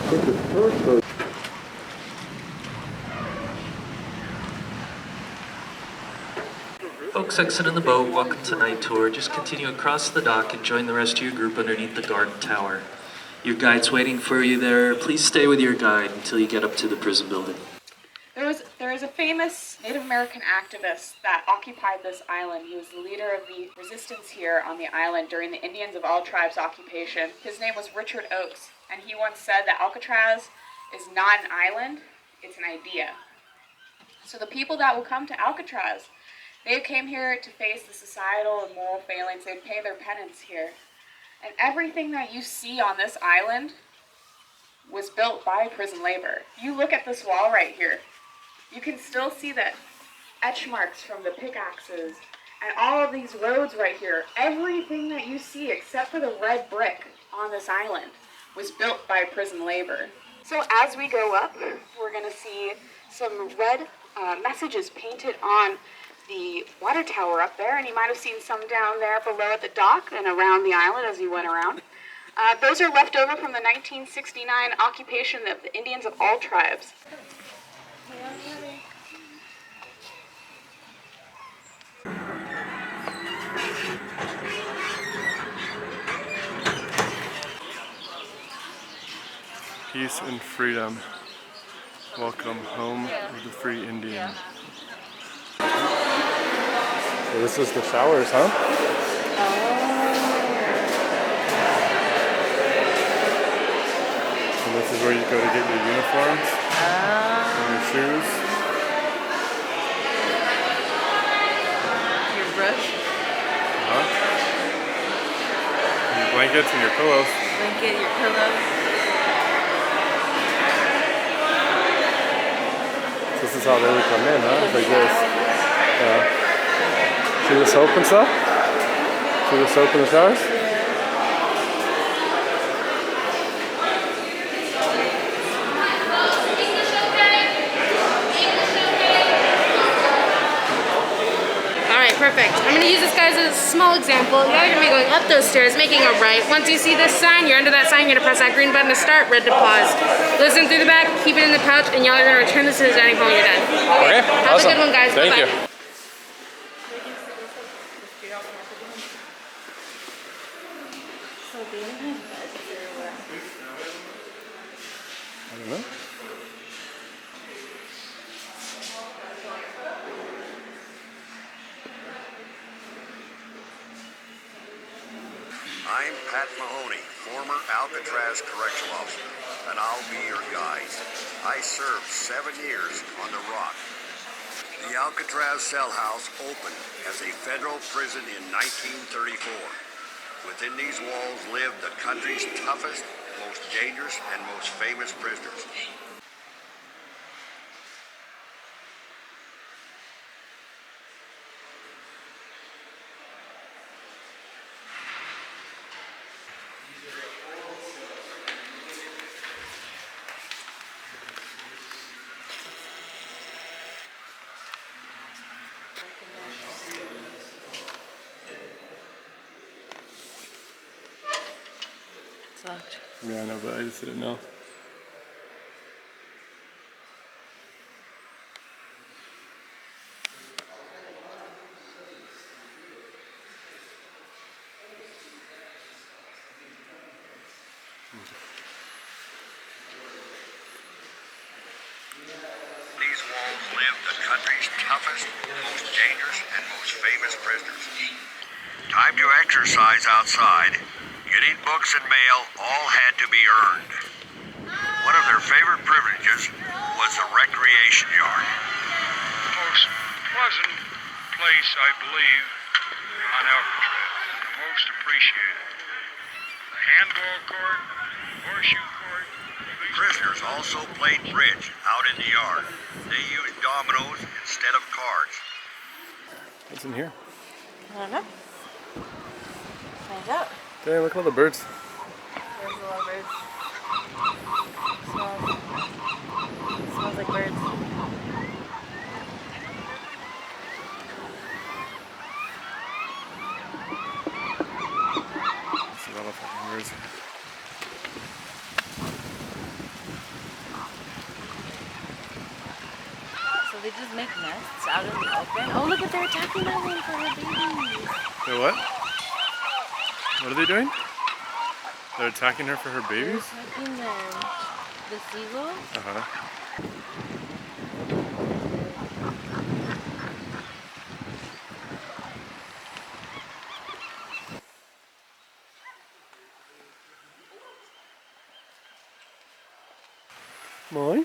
Folks exiting the boat, welcome to night tour. Just continue across the dock and join the rest of your group underneath the guard tower. Your guide's waiting for you there. Please stay with your guide until you get up to the prison building. There is a famous Native American activist that occupied this island. He was the leader of the resistance here on the island during the Indians of all tribes occupation. His name was Richard Oakes, and he once said that Alcatraz is not an island, it's an idea. So the people that will come to Alcatraz, they came here to face the societal and moral failings. They'd pay their penance here. And everything that you see on this island was built by prison labor. You look at this wall right here. You can still see the etch marks from the pickaxes and all of these roads right here. Everything that you see except for the red brick on this island was built by prison labor. So as we go up, we're going to see some red messages painted on the water tower up there, and you might have seen some down there below at the dock and around the island as you went around. Those are left over from the 1969 occupation of the Indians of all tribes. Peace and freedom. Welcome home of the free Indian. So this is the showers, huh? And this is where you go to get your uniforms and your shoes. Your brush. And your blankets and your pillows. Blanket, your pillow. This is how they would come in, huh? It's like this. Yeah. See the soap and stuff? See the soap in the showers? Alright, perfect. I'm going to use this guy as a small example. You're going to be going up those stairs, making a right. Once you see this sign, you're under that sign, you're going to press that green button to start, red to pause. Listen through the back, keep it in the pouch, and y'all are going to return this to the dining hall when you're done. Okay, Have awesome. a good one, guys. Thank Bye-bye. you. I don't know. I'm Pat Mahoney, former Alcatraz correctional officer, and I'll be your guide. I served 7 years on the Rock. The Alcatraz cell house opened as a federal prison in 1934. Within these walls lived the country's toughest, most dangerous, and most famous prisoners. Sucked. Yeah, I know, but I just didn't know. These walls lived the country's toughest, most dangerous, and most famous prisoners. Time to exercise outside. Getting books and mail all had to be earned. One of their favorite privileges was the recreation yard. The most pleasant place, I believe, on Alcatraz, and the most appreciated. The handball court, horseshoe court. Prisoners also played bridge out in the yard. They used dominoes instead of cards. What's in here? I don't know. Find out. Dang, look at all the birds. There's a lot of birds. Smells like birds. This is a lot of fucking birds. they just make nests out in the open? Oh, look at they're attacking that one for her babies. Wait, what? What are they doing? They're attacking her for her They're babies? attacking the seagulls. Uh-huh. Mine.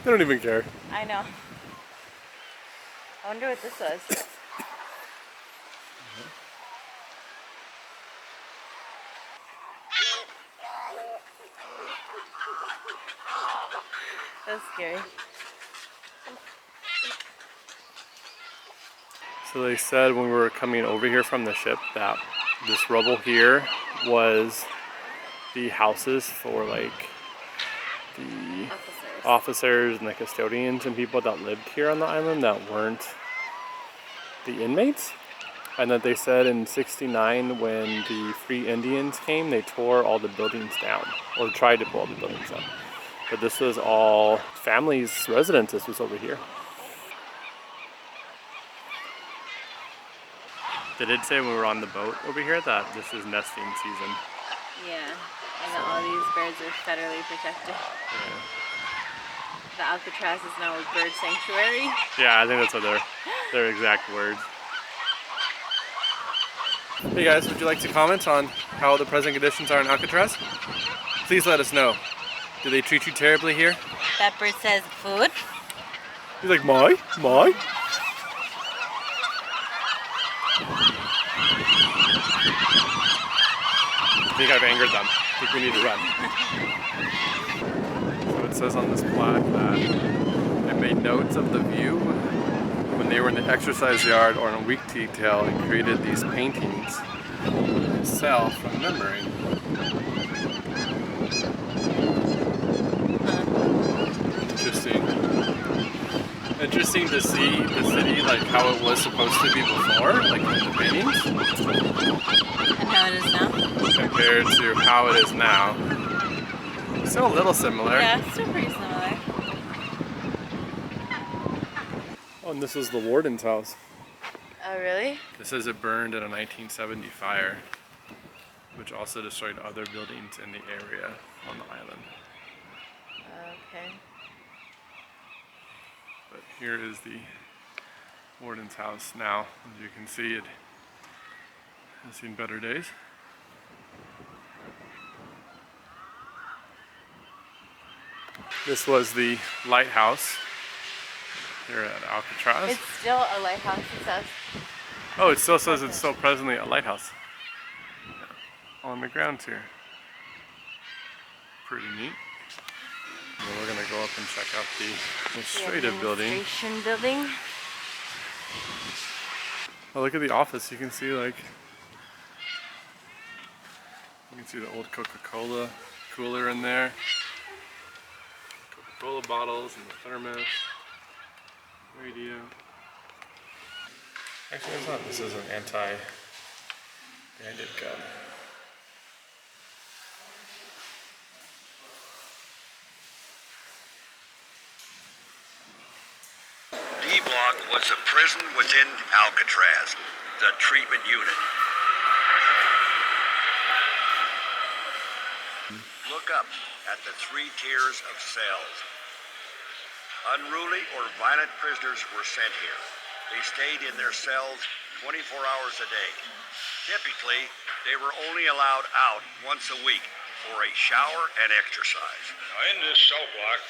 They don't even care. I know. I wonder what this was. That's scary. So they said when we were coming over here from the ship that this rubble here was the houses for like the officers and the custodians and people that lived here on the island that weren't the inmates. And that they said in '69 when the free Indians came, they tore all the buildings down, or tried to pull all the buildings down. But this was all families' residences was over here. They did say when we were on the boat over here that this is nesting season. Yeah, and that all these birds are federally protected. Yeah. The Alcatraz is now a bird sanctuary. Yeah, I think that's what their exact words. Hey guys, would you like to comment on how the present conditions are in Alcatraz? Please let us know. Do they treat you terribly here? That bird says food. He's like, my? I think I've angered them. I think we need to run. So it says on this plaque that they made notes of the view when they were in the exercise yard or in a week detail and created these paintings themselves from memory. Interesting to see the city like how it was supposed to be before, like in the paintings. And how it is now. Compared to how it is now. Still a little similar. Yeah, it's still pretty similar. Oh, and this is the warden's house. Oh, really? This says it burned in a 1970 fire, which also destroyed other buildings in the area on the island. Okay. But here is the warden's house now. As you can see, it has seen better days. This was the lighthouse here at Alcatraz. It's still a lighthouse, it says. Oh, it still says it's still presently a lighthouse. Yeah. On the ground here. Pretty neat. And we're gonna go up and check out the administrative building. Administration building. Oh, look at the office. You can see like, you can see the old Coca-Cola cooler in there. Coca-Cola bottles and the thermos. Radio. Actually, it's not. This is an anti-bandit gun. D-Block was a prison within Alcatraz, the treatment unit. Look up at the 3 tiers of cells. Unruly or violent prisoners were sent here. They stayed in their cells 24 hours a day. Typically, they were only allowed out once a week for a shower and exercise. Now, in this cell block,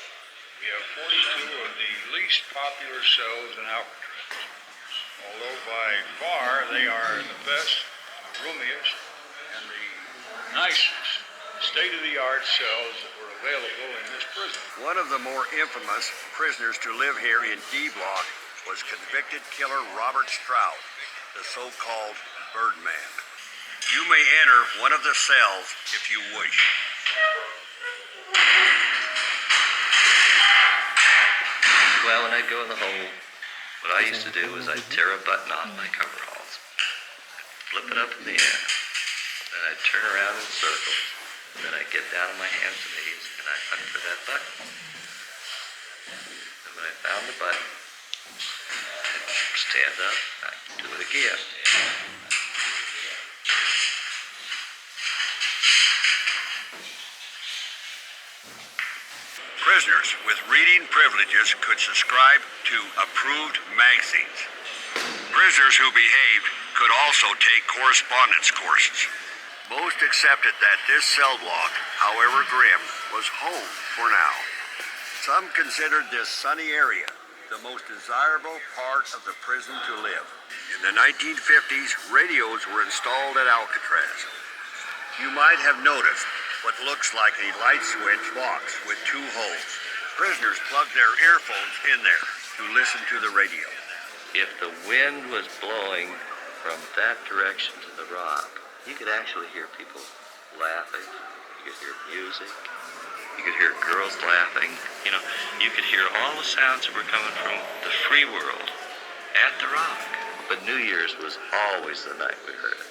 we have 42 of the least popular cells in Alcatraz. Although by far they are the best, the roomiest, and the nicest state-of-the-art cells that were available in this prison. One of the more infamous prisoners to live here in D-Block was convicted killer Robert Stroud, the so-called Birdman. You may enter one of the cells if you wish. Well, when I'd go in the hole, what I used to do was I'd tear a button off my coveralls, flip it up in the air, then I'd turn around in circles, then I'd get down on my hands and knees and I'd hunt for that button. And when I found the button, I'd stand up, I'd do it again. Prisoners with reading privileges could subscribe to approved magazines. Prisoners who behaved could also take correspondence courses. Most accepted that this cell block, however grim, was home for now. Some considered this sunny area the most desirable part of the prison to live. In the 1950s, radios were installed at Alcatraz. You might have noticed what looks like a light switch box with two holes. Prisoners plug their earphones in there to listen to the radio. If the wind was blowing from that direction to the rock, you could actually hear people laughing. You could hear music. You could hear girls laughing. You know, you could hear all the sounds that were coming from the free world at the rock. But New Year's was always the night we heard it.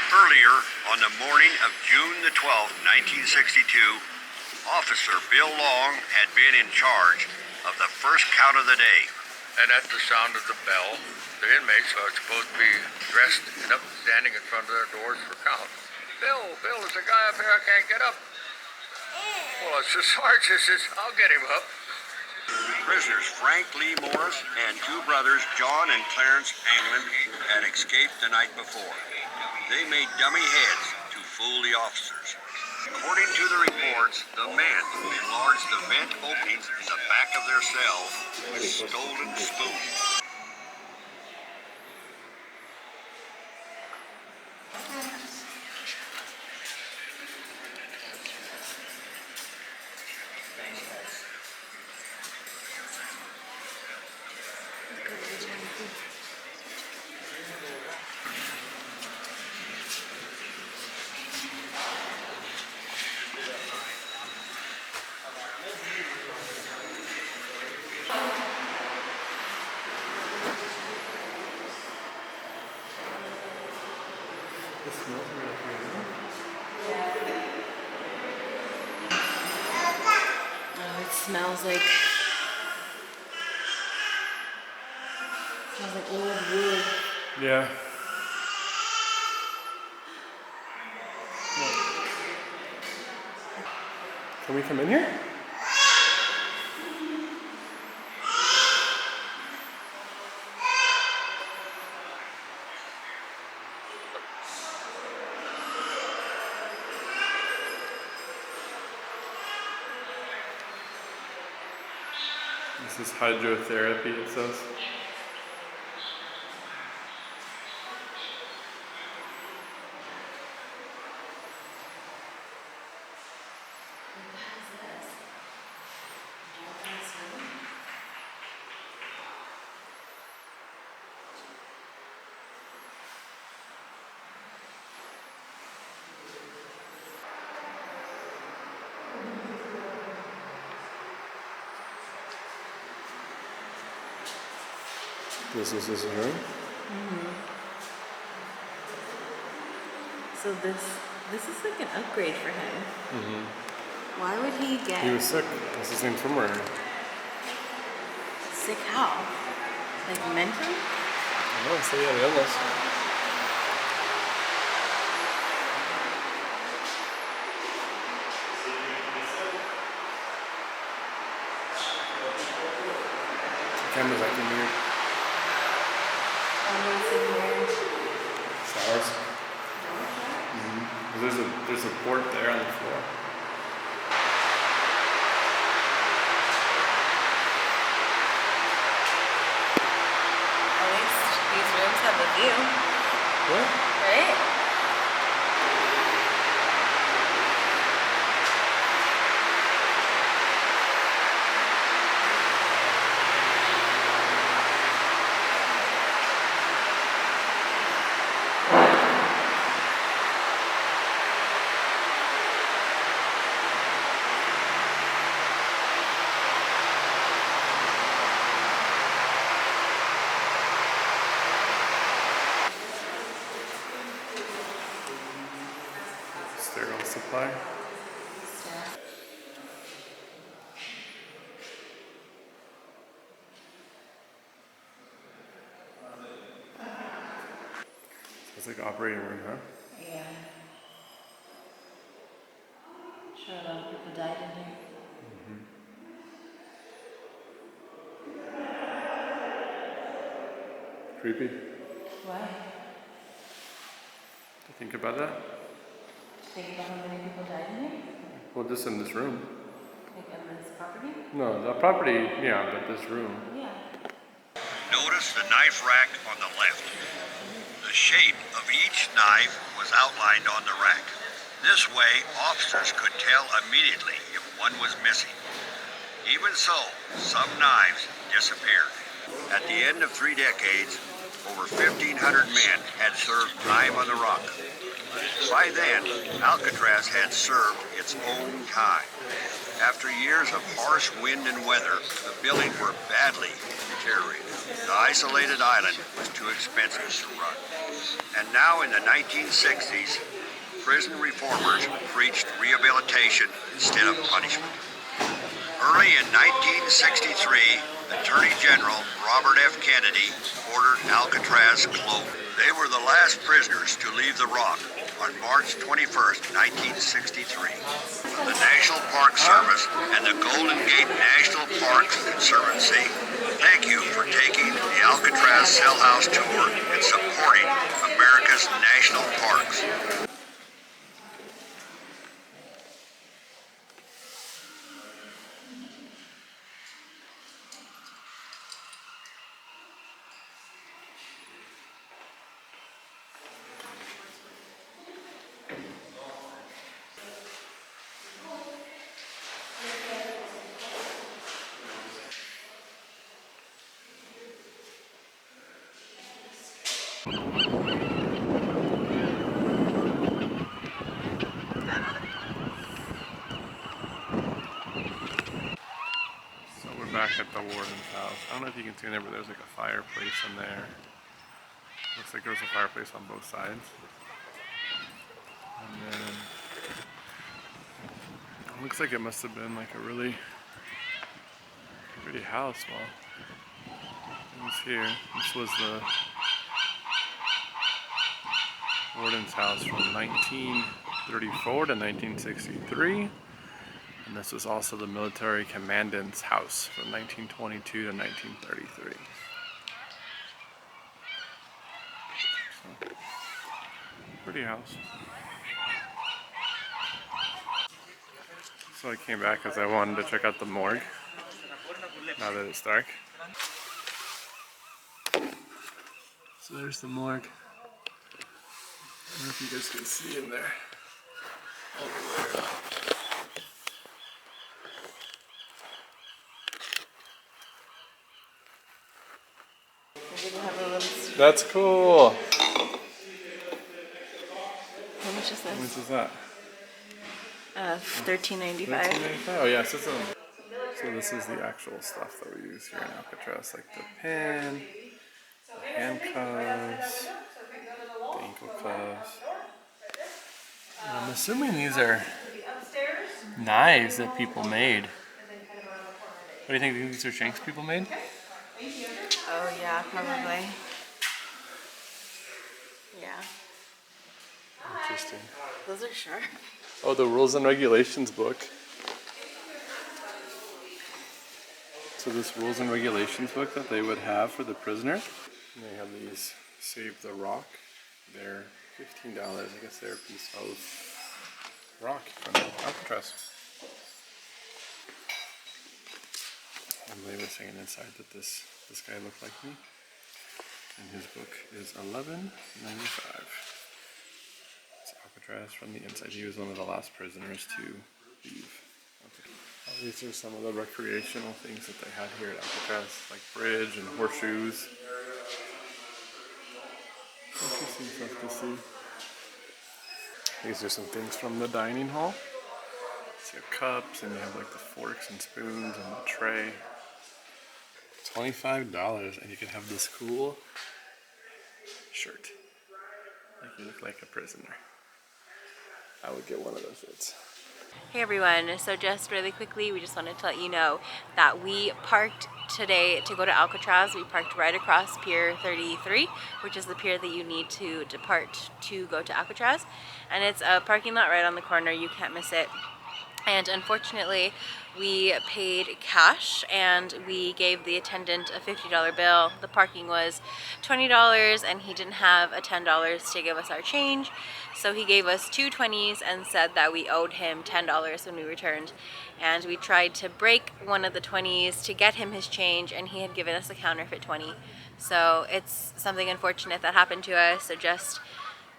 Earlier, on the morning of June the 12th, 1962, Officer Bill Long had been in charge of the first count of the day. And at the sound of the bell, the inmates are supposed to be dressed and up, standing in front of their doors for count. Bill, there's a guy up here, I can't get up. Well, it's the sergeant says, I'll get him up. Prisoners Frank Lee Morris and two brothers, John and Clarence Anglin, had escaped the night before. They made dummy heads to fool the officers. According to the reports, the men enlarged the vent openings in the back of their cells with stolen spoons. Oh, it smells like old wood. Yeah. Can we come in here? This is hydrotherapy, it says. This is his room. So this is like an upgrade for him. Why would he get He was sick. This is infirmary. sick? How? Like mentally? I don't see any illness. The camera's acting weird. Showers. There's a port there on the floor. At least these rooms have a view, What? right? Fire. It's like an operating room, huh? Yeah. Sure, a lot of people died in here. Creepy. Why? To think about that? Think about how many people died in here? Well, just in this room. Like on this property? No, the property, yeah, but this room. Yeah. Notice the knife rack on the left. The shape of each knife was outlined on the rack. This way, officers could tell immediately if one was missing. Even so, some knives disappeared. At the end of 3 decades, over 1,500 men had served time on the rock. By then, Alcatraz had served its own time. After years of harsh wind and weather, the buildings were badly deteriorated. The isolated island was too expensive to run. And now in the 1960s, prison reformers preached rehabilitation instead of punishment. Early in 1963, Attorney General Robert F. Kennedy ordered Alcatraz closed. They were the last prisoners to leave the rock on March 21st, 1963. The National Park Service and the Golden Gate National Parks Conservancy, thank you for taking the Alcatraz Cell House tour and supporting America's national parks. So we're back at the warden's house. I don't know if you can see in there, but there's like a fireplace in there. Looks like there's a fireplace on both sides. And then it looks like it must have been like a really pretty house while it was here. This was the warden's house from 1934 to 1963. And this was also the military commandant's house from 1922 to 1933. So, pretty house. So I came back because I wanted to check out the morgue, now that it's dark. So there's the morgue. I don't know if you guys can see in there. All the way up. That's cool. How much is How this? much is that? $13.95. Oh yes, it's on. So this is the actual stuff that we use here in Alcatraz, like the pen, the handcuffs, the ankle cuffs. And I'm assuming these are knives that people made. What do you think? These are shanks people made? Oh yeah, probably. Yeah. Interesting. Those are sharp. Oh, the rules and regulations book. So this rules and regulations book that they would have for the prisoners. And they have these Save the Rock. They're $15. I guess they're a piece of rock from Alcatraz. And they were saying inside that this guy looked like me. And his book is $11.95. It's Alcatraz from the inside. He was one of the last prisoners to leave. Okay. These are some of the recreational things that they had here at Alcatraz, like bridge and horseshoes. Interesting stuff to see. These are some things from the dining hall. So you have cups and you have like the forks and spoons and the tray. $25 and you can have this cool shirt. Like you look like a prisoner. I would get one of those shirts. Hey everyone, so just really quickly, we just wanted to let you know that we parked today to go to Alcatraz. We parked right across Pier 33, which is the pier that you need to depart to go to Alcatraz. And it's a parking lot right on the corner, you can't miss it. And unfortunately, we paid cash and we gave the attendant a $50 bill. The parking was $20 and he didn't have a $10 to give us our change. So he gave us two 20s and said that we owed him $10 when we returned. And we tried to break one of the 20s to get him his change, and he had given us a counterfeit 20. So it's something unfortunate that happened to us. So just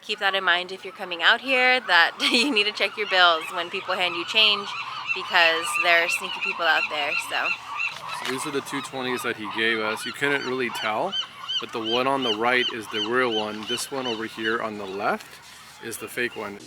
keep that in mind if you're coming out here, that you need to check your bills when people hand you change, because there are sneaky people out there. So These are the two 20s that he gave us. You couldn't really tell, but the one on the right is the real one. This one over here on the left is the fake one.